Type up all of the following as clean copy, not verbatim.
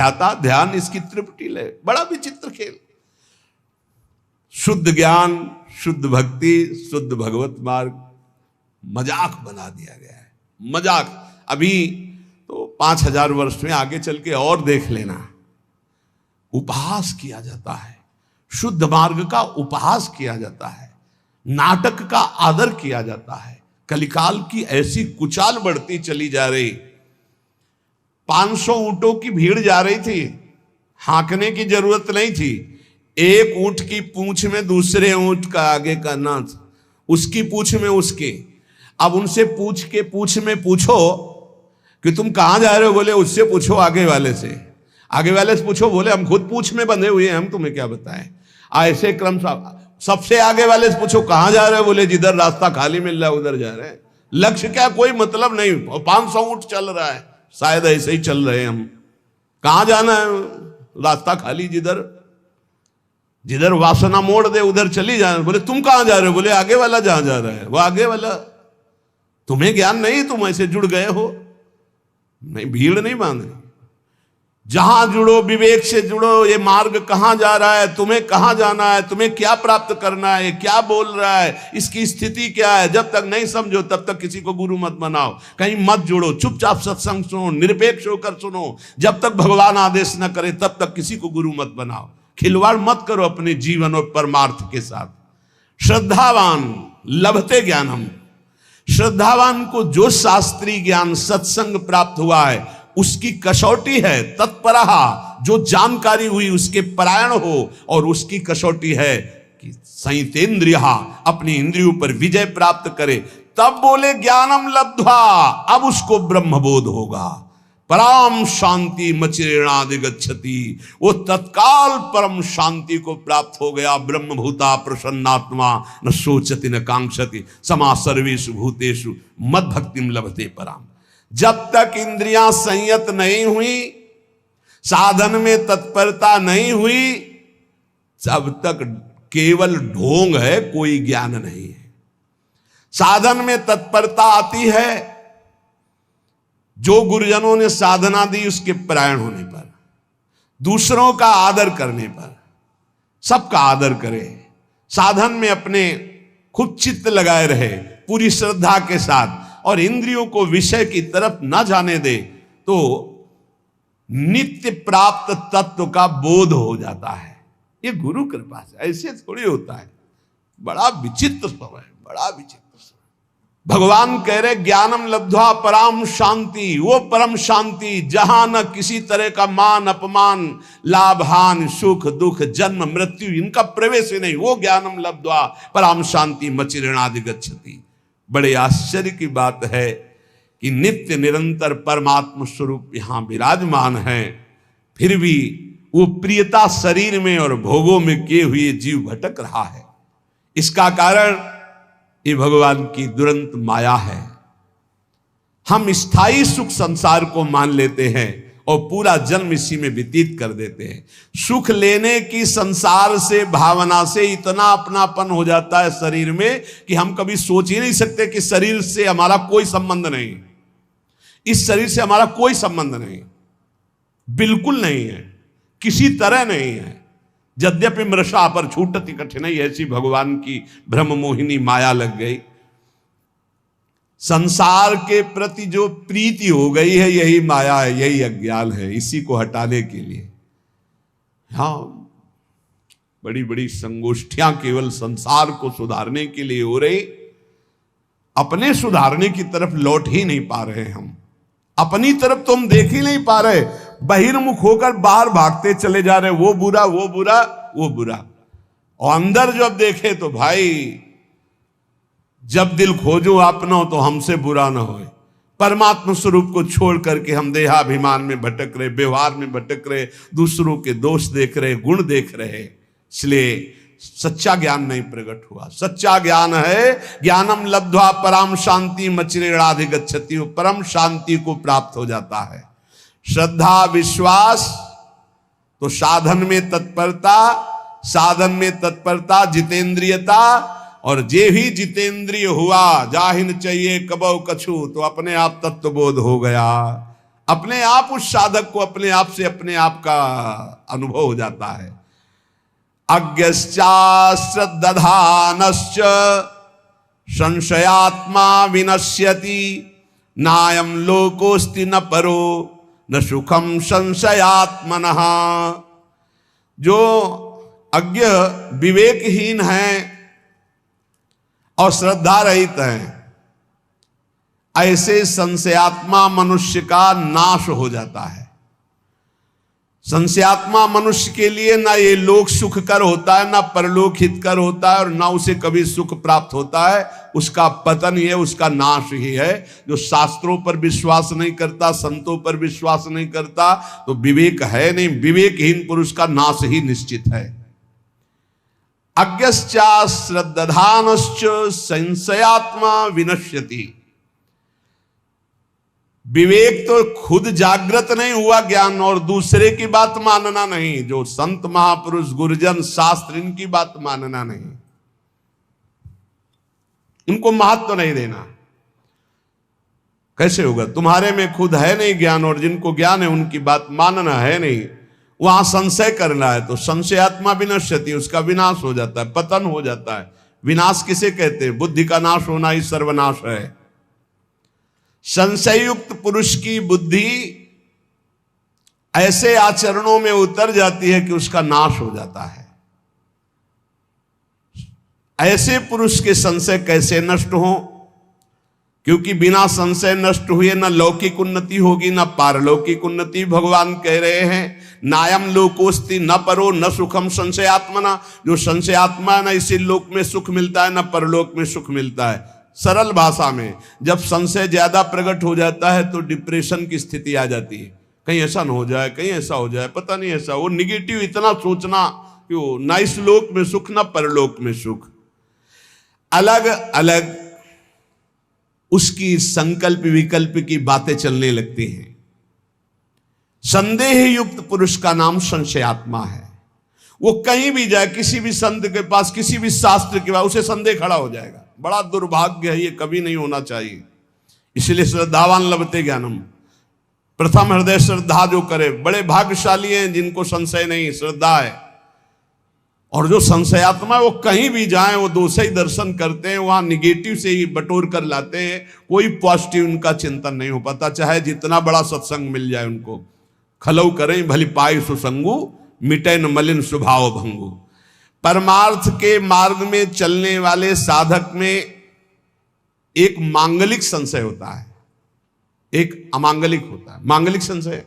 ध्याता ध्यान इसकी त्रिपुटी लय। बड़ा विचित्र खेल। शुद्ध ज्ञान, शुद्ध भक्ति, शुद्ध भगवत मार्ग मजाक बना दिया गया है। मजाक। अभी तो 5000 वर्ष में आगे चल के और देख लेना, उपहास किया जाता है, शुद्ध मार्ग का उपहास किया जाता है, नाटक का आदर किया जाता है। कलिकाल की ऐसी कुचाल बढ़ती चली जा रही। 500 ऊंटों की भीड़ जा रही थी, हांकने की जरूरत नहीं थी। एक ऊंट की पूंछ में दूसरे ऊंट का आगे का नाथ, उसकी पूंछ में उसके। अब उनसे पूंछ में पूछो कि तुम कहां जा रहे हो, बोले उससे पूछो आगे वाले से। आगे वाले से पूछो, बोले हम खुद पूंछ में बंधे हुए हैं, हम तुम्हें क्या बताएं। ऐसे क्रम सबसे आगे वाले से पूछो कहां जा रहे हो, बोले जिधर रास्ता खाली मिल रहा है उधर जा रहे हैं। लक्ष्य क्या, कोई मतलब नहीं। 500 ऊंट चल रहा है, शायद ऐसे ही चल रहे हैं हम। कहां जाना है, रास्ता खाली, जिधर जिधर वासना मोड़ दे उधर चली जाना। बोले तुम कहां जा रहे हो, बोले आगे वाला जहां जा रहा है वो आगे वाला। तुम्हें ज्ञान नहीं, तुम ऐसे जुड़ गए हो। नहीं, भीड़ नहीं बांधनी। जहां जुड़ो, विवेक से जुड़ो। ये मार्ग कहां जा रहा है, तुम्हें कहां जाना है, तुम्हें क्या प्राप्त करना है, क्या बोल रहा है, इसकी स्थिति क्या है। जब तक नहीं समझो तब तक किसी को गुरु मत बनाओ, कहीं मत जुड़ो। चुपचाप सत्संग सुनो, निरपेक्ष होकर सुनो। जब तक भगवान आदेश न करे तब तक किसी को गुरु मत बनाओ। खिलवाड़ मत करो अपने जीवन और परमार्थ के साथ। श्रद्धावान लभते ज्ञानम। श्रद्धावान को जो शास्त्रीय ज्ञान सत्संग प्राप्त हुआ है उसकी कसौटी है तत्परहा। जो जानकारी हुई उसके परायण हो, और उसकी कसौटी है कि संयतेन्द्रिया, अपनी इंद्रियों पर विजय प्राप्त करे। तब बोले ज्ञानम लब्ध्वा, अब उसको ब्रह्मबोध होगा। परम शांति मचिरेणादिगच्छति, वो तत्काल परम शांति को प्राप्त हो गया। ब्रह्मभूता प्रसन्नात्मा न सोचति न कांक्षति समा सर्वेषु भूतेषु मद भक्तिम लभते पराम। जब तक इंद्रियां संयत नहीं हुई, साधन में तत्परता नहीं हुई, तब तक केवल ढोंग है, कोई ज्ञान नहीं है। साधन में तत्परता आती है जो गुरुजनों ने साधना दी उसके परायण होने पर, दूसरों का आदर करने पर। सबका आदर करे, साधन में अपने खुद चित्त लगाए रहे पूरी श्रद्धा के साथ, और इंद्रियों को विषय की तरफ न जाने दे, तो नित्य प्राप्त तत्व का बोध हो जाता है। ये गुरु कृपा से, ऐसे थोड़ी होता है। बड़ा विचित्र समय, बड़ा विचित्र समय। भगवान कह रहे ज्ञानम लब्ध्वा पराम शांति, वो परम शांति जहां न किसी तरह का मान अपमान, लाभ हानि, सुख दुख, जन्म मृत्यु, इनका प्रवेश ही नहीं। वो ज्ञानम लब्ध्वा पराम शांति मचिरेणादिगच्छति। बड़े आश्चर्य की बात है कि नित्य निरंतर परमात्मा स्वरूप यहां विराजमान है, फिर भी वो प्रियता शरीर में और भोगों में किए हुए जीव भटक रहा है। इसका कारण ये भगवान की दुरंत माया है। हम स्थायी सुख संसार को मान लेते हैं और पूरा जन्म इसी में व्यतीत कर देते हैं। सुख लेने की संसार से भावना से इतना अपनापन हो जाता है शरीर में कि हम कभी सोच ही नहीं सकते कि शरीर से हमारा कोई संबंध नहीं, इस शरीर से हमारा कोई संबंध नहीं, बिल्कुल नहीं है, किसी तरह नहीं है। यद्यपि मृषा पर छूटती कठिनाई, ऐसी भगवान की ब्रह्म मोहिनी माया लग गई। संसार के प्रति जो प्रीति हो गई है यही माया है, यही अज्ञान है। इसी को हटाने के लिए हाँ बड़ी बड़ी संगोष्ठियां केवल संसार को सुधारने के लिए हो रही, अपने सुधारने की तरफ लौट ही नहीं पा रहे। हम अपनी तरफ तो हम देख ही नहीं पा रहे, बहिर्मुख होकर बाहर भागते चले जा रहे। वो बुरा वो बुरा वो बुरा, और अंदर जब देखे तो भाई जब दिल खोजो अपना तो हमसे बुरा ना होए। परमात्मा स्वरूप को छोड़ करके हम देहाभिमान में भटक रहे, व्यवहार में भटक रहे, दूसरों के दोष देख रहे, गुण देख रहे। इसलिए सच्चा ज्ञान नहीं प्रकट हुआ। सच्चा ज्ञान है ज्ञानम लब्ध्वा पराम शांति मचिरेणाधिगच्छति, परम शांति को प्राप्त हो जाता है। श्रद्धा विश्वास तो साधन में तत्परता, साधन में तत्परता जितेंद्रियता, और जे ही जितेंद्रिय हुआ जाहिन चाहिए कबौ कछु, तो अपने आप तत्वबोध हो गया। अपने आप उस साधक को अपने आप से अपने आप का अनुभव हो जाता है। अज्ञश्चा श्रद्धानश्च संशयात्मा विनश्यति नायम लोकोस्ति न परो न सुखम संशयात्मनः। जो अज्ञ विवेकहीन है और श्रद्धा रहित हैं, ऐसे संशयात्मा मनुष्य का नाश हो जाता है। संशयात्मा मनुष्य के लिए ना ये लोक सुखकर होता है, ना परलोक हितकर होता है, और ना उसे कभी सुख प्राप्त होता है। उसका पतन ही है, उसका नाश ही है। जो शास्त्रों पर विश्वास नहीं करता, संतों पर विश्वास नहीं करता, तो विवेक है नहीं। विवेकहीन पुरुष का नाश ही निश्चित है। अज्ञश्चा श्रद्धानश्च संशयात्मा विनश्यति। विवेक तो खुद जागृत नहीं हुआ ज्ञान, और दूसरे की बात मानना नहीं। जो संत महापुरुष गुरुजन शास्त्र, इनकी बात मानना नहीं, उनको महत्व नहीं देना। कैसे होगा? तुम्हारे में खुद है नहीं ज्ञान, और जिनको ज्ञान है उनकी बात मानना है नहीं। वहां संशय करना है तो संशयात्मा विनश्यति, उसका विनाश हो जाता है, पतन हो जाता है। विनाश किसे कहते हैं? बुद्धि का नाश होना ही सर्वनाश है। संशयुक्त पुरुष की बुद्धि ऐसे आचरणों में उतर जाती है कि उसका नाश हो जाता है। ऐसे पुरुष के संशय कैसे नष्ट हो? क्योंकि बिना संशय नष्ट हुए न लौकिक उन्नति होगी न पारलौकिक उन्नति। भगवान कह रहे हैं नायम लोकोस्ति न परो न सुखम संशयात्मना। जो संशयात्मा है, न इसी लोक में सुख मिलता है न परलोक में सुख मिलता है। सरल भाषा में, जब संशय ज्यादा प्रकट हो जाता है तो डिप्रेशन की स्थिति आ जाती है। कहीं ऐसा न हो जाए, कहीं ऐसा हो जाए, पता नहीं ऐसा। वो निगेटिव इतना सोचना कि वो ना इस लोक में सुख न परलोक में सुख। अलग अलग उसकी संकल्प विकल्प की बातें चलने लगती हैं। संदेह युक्त पुरुष का नाम संशयात्मा है। वो कहीं भी जाए, किसी भी संत के पास, किसी भी शास्त्र के पास, उसे संदेह खड़ा हो जाएगा। बड़ा दुर्भाग्य है, ये कभी नहीं होना चाहिए। इसलिए श्रद्धावान लभते ज्ञानम, प्रथम हृदय श्रद्धा जो करे, बड़े भाग्यशाली हैं जिनको संशय नहीं, श्रद्धा है। और जो संशयात्मा है वो कहीं भी जाए, वो दोष ही दर्शन करते हैं, वहां निगेटिव से ही बटोर कर लाते हैं। कोई पॉजिटिव उनका चिंतन नहीं हो पाता, चाहे जितना बड़ा सत्संग मिल जाए उनको। खलऊ करें भली पाई सुसंगु, मिटे न मलिन स्वभाव भंगु। परमार्थ के मार्ग में चलने वाले साधक में एक मांगलिक संशय होता है, एक अमांगलिक होता है। मांगलिक संशय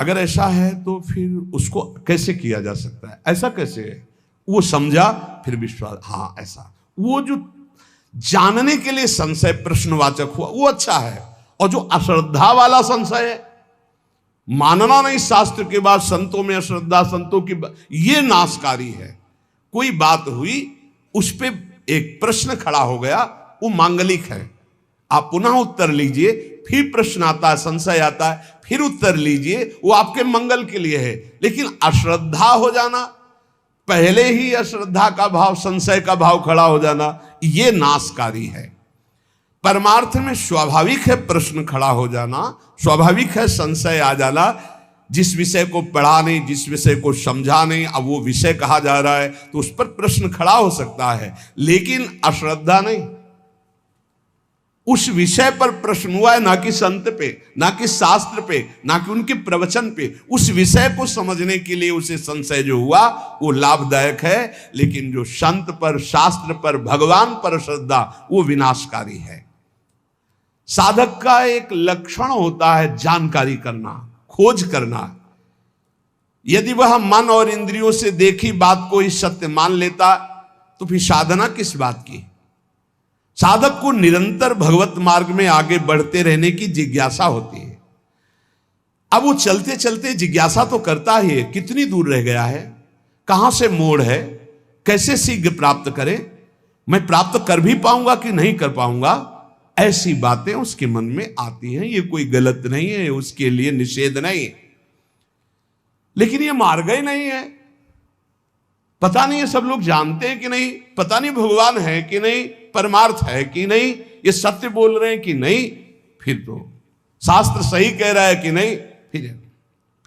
अगर ऐसा है तो फिर उसको कैसे किया जा सकता है? ऐसा कैसे है? वो समझा फिर विश्वास, हाँ ऐसा। वो जो जानने के लिए संशय प्रश्नवाचक हुआ वो अच्छा है। और जो अश्रद्धा वाला संशय है, मानना नहीं शास्त्र के बाद, संतों में अश्रद्धा, संतों की ये नाशकारी है। कोई बात हुई, उस पे एक प्रश्न खड़ा हो गया, वो मांगलिक है। आप पुनः उत्तर लीजिए, फिर प्रश्न आता है, संशय आता है, फिर उत्तर लीजिए, वो आपके मंगल के लिए है। लेकिन अश्रद्धा हो जाना, पहले ही अश्रद्धा का भाव, संशय का भाव खड़ा हो जाना, ये नाशकारी है। परमार्थ में स्वाभाविक है प्रश्न खड़ा हो जाना, स्वाभाविक है संशय आ जाना। जिस विषय को पढ़ा नहीं, जिस विषय को समझा नहीं, अब वो विषय कहा जा रहा है तो उस पर प्रश्न खड़ा हो सकता है, लेकिन अश्रद्धा नहीं। उस विषय पर प्रश्न हुआ है, ना कि संत पे, ना कि शास्त्र पे, ना कि उनके प्रवचन पे। उस विषय को समझने के लिए उसे संशय जो हुआ वो लाभदायक है। लेकिन जो संत पर, शास्त्र पर, भगवान पर श्रद्धा, वो विनाशकारी है। साधक का एक लक्षण होता है जानकारी करना, खोज करना। यदि वह मन और इंद्रियों से देखी बात को ही सत्य मान लेता तो फिर साधना किस बात की? साधक को निरंतर भगवत मार्ग में आगे बढ़ते रहने की जिज्ञासा होती है। अब वो चलते चलते जिज्ञासा तो करता ही है, कितनी दूर रह गया है, कहां से मोड़ है, कैसे शीघ्र प्राप्त करें, मैं प्राप्त कर भी पाऊंगा कि नहीं कर पाऊंगा, ऐसी बातें उसके मन में आती हैं। ये कोई गलत नहीं है, उसके लिए निषेध नहीं, लेकिन ये मार्ग ही नहीं है। पता नहीं है सब लोग जानते हैं कि नहीं, पता नहीं भगवान है कि नहीं, परमार्थ है कि नहीं, ये सत्य बोल रहे हैं कि नहीं। फिर तो शास्त्र सही कह रहा है कि नहीं,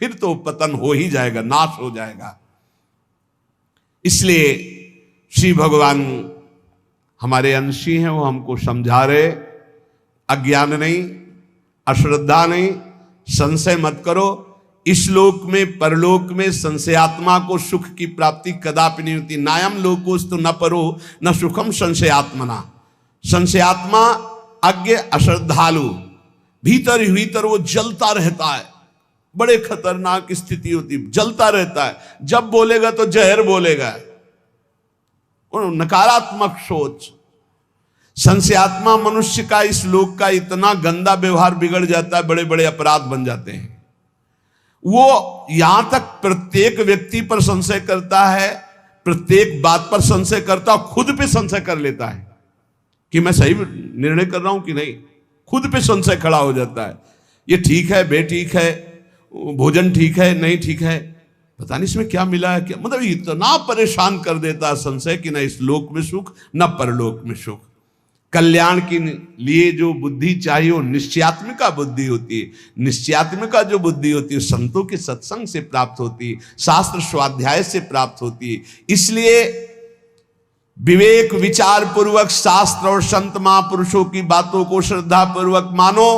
फिर तो पतन हो ही जाएगा, नाश हो जाएगा। इसलिए श्री भगवान हमारे अंशी हैं, वो हमको समझा रहे, अज्ञान नहीं, अश्रद्धा नहीं, संशय मत करो। इस लोक में परलोक में संशयात्मा को सुख की प्राप्ति कदापि नहीं होती। नायम लोकोस्तु न परो न सुखम संशयात्मना। संशयात्मा अज्ञ अश्रद्धालु, भीतर ही भीतर वो जलता रहता है, बड़े खतरनाक स्थिति होती, जलता रहता है। जब बोलेगा तो जहर बोलेगा, नकारात्मक सोच। संशयात्मा मनुष्य का इस लोक का इतना गंदा व्यवहार बिगड़ जाता है, बड़े बड़े अपराध बन जाते हैं। वो यहां तक प्रत्येक व्यक्ति पर संशय करता है, प्रत्येक बात पर संशय करता है, खुद पे संशय कर लेता है कि मैं सही निर्णय कर रहा हूं कि नहीं। खुद पे संशय खड़ा हो जाता है, ये ठीक है, बेठीक है, भोजन ठीक है, नहीं ठीक है, पता नहीं इसमें क्या मिला है, क्या मतलब इतना परेशान कर देता है संशय कि न इस लोक में सुख न परलोक में सुख। कल्याण के लिए जो बुद्धि चाहिए वो निश्चयात्मिका बुद्धि होती है। निश्चयात्मिका जो बुद्धि होती है संतों के सत्संग से प्राप्त होती है, शास्त्र स्वाध्याय से प्राप्त होती है। इसलिए विवेक विचार पूर्वक शास्त्र और संत महापुरुषों की बातों को श्रद्धा पूर्वक मानो,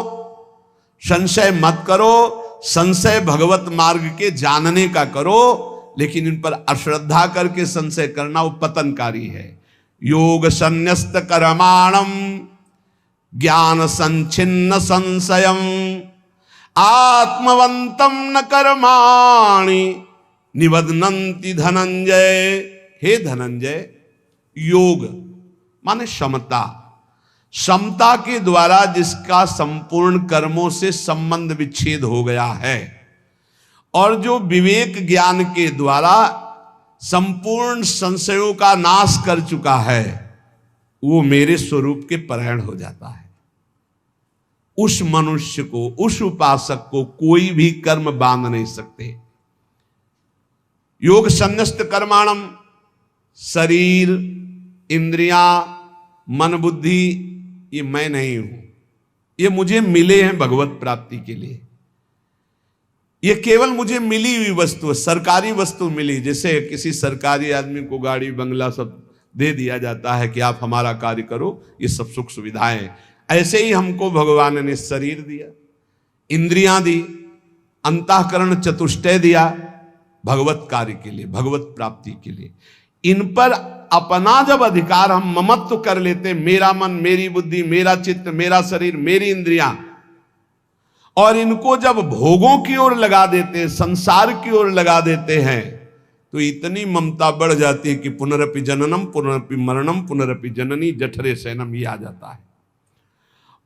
संशय मत करो। संशय भगवत मार्ग के जानने का करो, लेकिन इन पर अश्रद्धा करके संशय करना वो पतनकारी है। योग संन्यस्त कर्माणम ज्ञान संचिन्न संशयम आत्मवंतम न कर्माणि निबध्नन्ति धनंजय। हे धनंजय, योग माने समता, समता के द्वारा जिसका संपूर्ण कर्मों से संबंध विच्छेद हो गया है और जो विवेक ज्ञान के द्वारा संपूर्ण संशयों का नाश कर चुका है, वो मेरे स्वरूप के परायण हो जाता है। उस मनुष्य को, उस उपासक को कोई भी कर्म बांध नहीं सकते। योग संन्यस्त कर्माणम, शरीर इंद्रियां मन बुद्धि ये मैं नहीं हूं, ये मुझे मिले हैं भगवत प्राप्ति के लिए। ये केवल मुझे मिली हुई वस्तु है, सरकारी वस्तु मिली। जैसे किसी सरकारी आदमी को गाड़ी बंगला सब दे दिया जाता है कि आप हमारा कार्य करो, ये सब सुख सुविधाएं, ऐसे ही हमको भगवान ने शरीर दिया, इंद्रियां दी, अंतःकरण चतुष्टय दिया भगवत कार्य के लिए, भगवत प्राप्ति के लिए। इन पर अपना जब अधिकार हम ममत्व कर लेते, मेरा मन, मेरी बुद्धि, मेरा चित्त, मेरा शरीर, मेरी इंद्रियां, और इनको जब भोगों की ओर लगा देते, संसार की ओर लगा देते हैं, तो इतनी ममता बढ़ जाती है कि पुनरपि जननम पुनरपि मरणम पुनरपि जननी जठरे शयनम ये आ जाता है।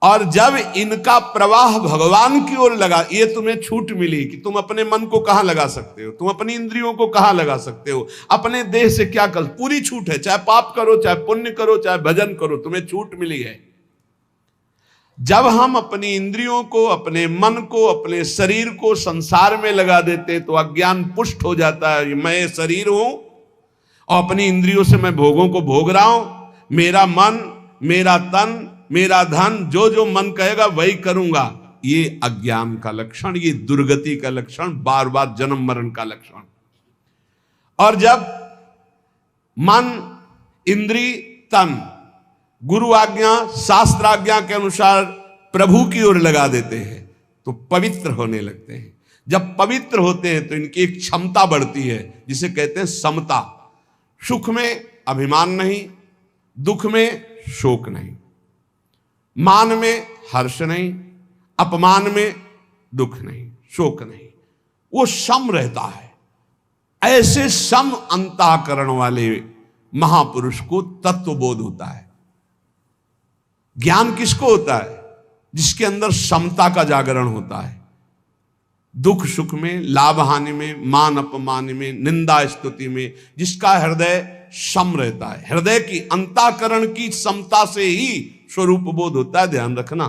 और जब इनका प्रवाह भगवान की ओर लगा, ये तुम्हें छूट मिली कि तुम अपने मन को कहां लगा सकते हो, तुम अपनी इंद्रियों को कहां लगा सकते हो, अपने देह से क्या कर, पूरी छूट है। चाहे पाप करो, चाहे पुण्य करो, चाहे भजन करो, तुम्हें छूट मिली है। जब हम अपनी इंद्रियों को, अपने मन को, अपने शरीर को संसार में लगा देते तो अज्ञान पुष्ट हो जाता है। मैं शरीर हूं और अपनी इंद्रियों से मैं भोगों को भोग रहा हूं, मेरा मन, मेरा तन, मेरा धन, जो जो मन कहेगा वही करूंगा। ये अज्ञान का लक्षण, ये दुर्गति का लक्षण, बार बार जन्म मरण का लक्षण। और जब मन, इंद्री, तन गुरु आज्ञा, शास्त्र आज्ञा के अनुसार प्रभु की ओर लगा देते हैं तो पवित्र होने लगते हैं। जब पवित्र होते हैं तो इनकी एक क्षमता बढ़ती है जिसे कहते हैं समता। सुख में अभिमान नहीं, दुख में शोक नहीं, मान में हर्ष नहीं, अपमान में दुख नहीं, शोक नहीं, वो सम रहता है। ऐसे सम अंतःकरण वाले महापुरुष को तत्वबोध होता है। ज्ञान किसको होता है? जिसके अंदर समता का जागरण होता है। दुख सुख में, लाभ हानि में, मान अपमान में, निंदा स्तुति में, जिसका हृदय सम रहता है। हृदय की, अंतःकरण की समता से ही स्वरूप बोध होता है। ध्यान रखना,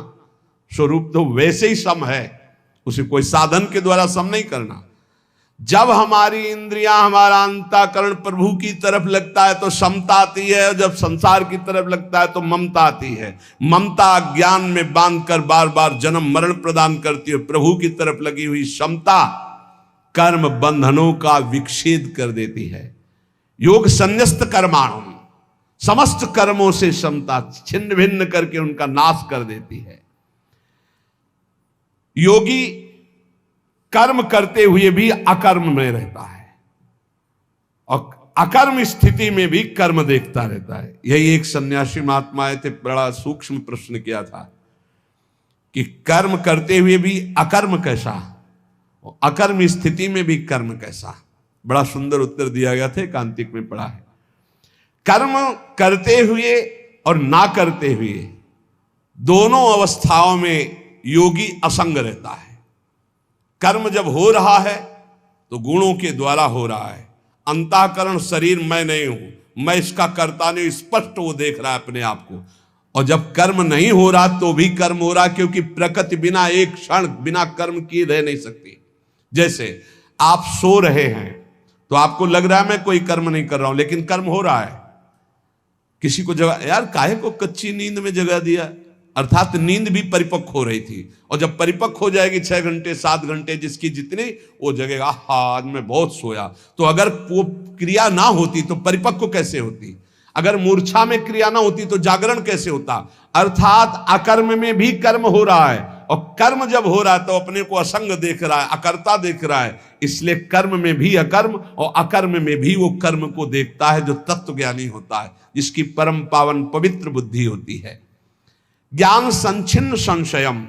स्वरूप तो वैसे ही सम है, उसे कोई साधन के द्वारा सम नहीं करना। जब हमारी इंद्रियां, हमारा अंतःकरण प्रभु की तरफ लगता है तो समता आती है, और जब संसार की तरफ लगता है तो ममता आती है। ममता ज्ञान में बांधकर बार बार जन्म मरण प्रदान करती है। प्रभु की तरफ लगी हुई समता कर्म बंधनों का विच्छेद कर देती है। योग संन्यस्त कर्माणु, समस्त कर्मों से समता छिन्न भिन्न करके उनका नाश कर देती है। योगी कर्म करते हुए भी अकर्म में रहता है, और अकर्म स्थिति में भी कर्म देखता रहता है। यही एक सन्यासी महात्मा आए थे, बड़ा सूक्ष्म प्रश्न किया था कि कर्म करते हुए भी अकर्म कैसा, और अकर्म स्थिति में भी कर्म कैसा। बड़ा सुंदर उत्तर दिया गया था, कांतिक में पढ़ा है। कर्म करते हुए और ना करते हुए दोनों अवस्थाओं में योगी असंग रहता है। कर्म जब हो रहा है तो गुणों के द्वारा हो रहा है। अंतःकरण शरीर मैं नहीं हूं, मैं इसका कर्ता नहीं, स्पष्ट वो देख रहा है अपने आप को। और जब कर्म नहीं हो रहा तो भी कर्म हो रहा, क्योंकि प्रकृति बिना एक क्षण बिना कर्म किए रह नहीं सकती। जैसे आप सो रहे हैं तो आपको लग रहा है मैं कोई कर्म नहीं कर रहा हूं, लेकिन कर्म हो रहा है। किसी को जगह, यार काहे को कच्ची नींद में जगा दिया, अर्थात नींद भी परिपक्व हो रही थी, और जब परिपक्व हो जाएगी 6 घंटे 7 घंटे जिसकी जितनी, वो जगेगा हाँ आज मैं बहुत सोया। तो अगर वो क्रिया ना होती तो परिपक्व कैसे होती? अगर मूर्छा में क्रिया ना होती तो जागरण कैसे होता? अर्थात अकर्म में भी कर्म हो रहा है, और कर्म जब हो रहा है तो अपने को असंग देख रहा है, अकर्ता देख रहा है। इसलिए कर्म में भी अकर्म और अकर्म में भी वो कर्म को देखता है जो तत्व ज्ञानी होता है, जिसकी परम पावन पवित्र बुद्धि होती है। ज्ञान संचिन्न संशयम,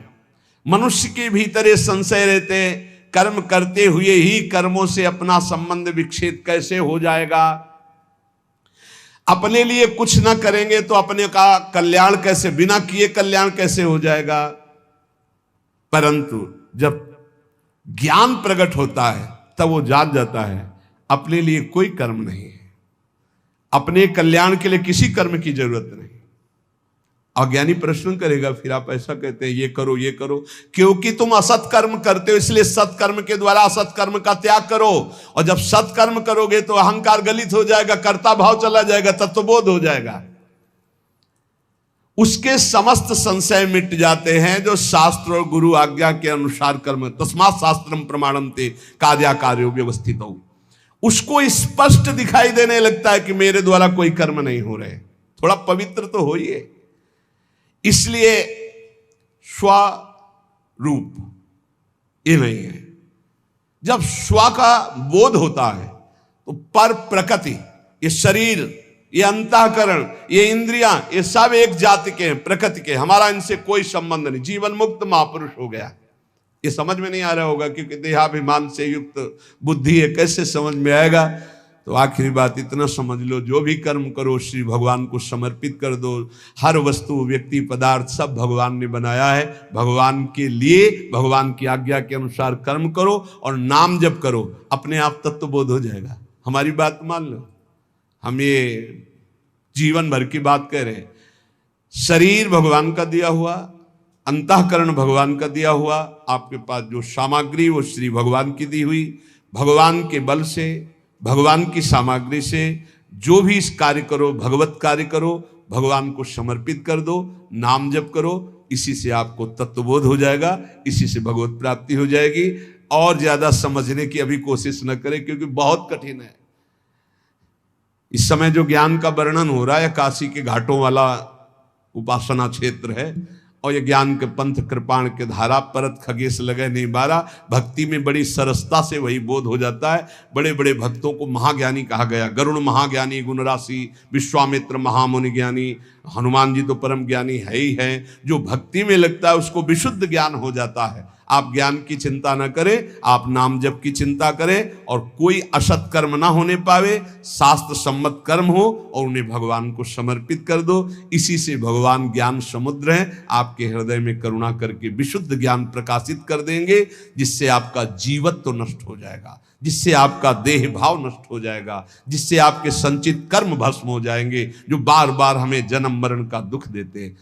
मनुष्य के भीतर ये संशय रहते, कर्म करते हुए ही कर्मों से अपना संबंध विच्छेद कैसे हो जाएगा? अपने लिए कुछ ना करेंगे तो अपने का कल्याण कैसे, बिना किए कल्याण कैसे हो जाएगा? परंतु जब ज्ञान प्रकट होता है तब वो जान जाता है अपने लिए कोई कर्म नहीं है, अपने कल्याण के लिए किसी कर्म की जरूरत नहीं। अज्ञानी प्रश्न करेगा, फिर आप ऐसा कहते हैं ये करो ये करो, क्योंकि तुम असत कर्म करते हो, इसलिए सत्कर्म के द्वारा असत कर्म का त्याग करो। और जब सत्कर्म करोगे तो अहंकार गलित हो जाएगा, कर्ता भाव चला जाएगा, तत्वबोध हो जाएगा। उसके समस्त संशय मिट जाते हैं जो शास्त्र और गुरु आज्ञा के अनुसार कर्म, तस्मात् शास्त्रम प्रमाणम ते कार्या कार्यो व्यवस्थित हो। उसको स्पष्ट दिखाई देने लगता है कि मेरे द्वारा कोई कर्म नहीं हो रहे, थोड़ा पवित्र तो होइए। इसलिए स्वरूप ये नहीं है। जब स्व का बोध होता है तो पर प्रकृति, ये शरीर, ये अंतःकरण, ये इंद्रियां, ये सब एक जाति के हैं, प्रकृति के, हमारा इनसे कोई संबंध नहीं। जीवन मुक्त महापुरुष हो गया। ये समझ में नहीं आ रहा होगा क्योंकि देहाभिमान से युक्त बुद्धि है, कैसे समझ में आएगा? तो आखिरी बात इतना समझ लो, जो भी कर्म करो श्री भगवान को समर्पित कर दो। हर वस्तु, व्यक्ति, पदार्थ सब भगवान ने बनाया है, भगवान के लिए, भगवान की आज्ञा के अनुसार कर्म करो और नाम जप करो, अपने आप तत्वबोध हो जाएगा। हमारी बात मान लो, हम ये जीवन भर की बात कह रहे हैं। शरीर भगवान का दिया हुआ, अंतःकरण भगवान का दिया हुआ, आपके पास जो सामग्री वो श्री भगवान की दी हुई, भगवान के बल से, भगवान की सामग्री से जो भी इस कार्य करो, भगवत कार्य करो, भगवान को समर्पित कर दो, नाम जप करो, इसी से आपको तत्वबोध हो जाएगा, इसी से भगवत प्राप्ति हो जाएगी। और ज्यादा समझने की अभी कोशिश न करें क्योंकि बहुत कठिन है। इस समय जो ज्ञान का वर्णन हो रहा है, काशी के घाटों वाला उपासना क्षेत्र है, और ये ज्ञान के पंथ कृपाण के धारा परत खगेश लगे नहीं बारा। भक्ति में बड़ी सरसता से वही बोध हो जाता है। बड़े बड़े भक्तों को महाज्ञानी कहा गया। गरुड़ महाज्ञानी, गुण राशि, विश्वामित्र महामुनि ज्ञानी, हनुमान जी तो परम ज्ञानी है ही है। जो भक्ति में लगता है उसको विशुद्ध ज्ञान हो जाता है। आप ज्ञान की चिंता न करें, आप नाम जप की चिंता करें, और कोई असत कर्म ना होने पावे, शास्त्र सम्मत कर्म हो और उन्हें भगवान को समर्पित कर दो। इसी से भगवान ज्ञान समुद्र हैं, आपके हृदय में करुणा करके विशुद्ध ज्ञान प्रकाशित कर देंगे, जिससे आपका जीवत्व नष्ट हो जाएगा, जिससे आपका देह भाव नष्ट हो जाएगा, जिससे आपके संचित कर्म भस्म हो जाएंगे जो बार बार हमें जन्म मरण का दुख देते हैं।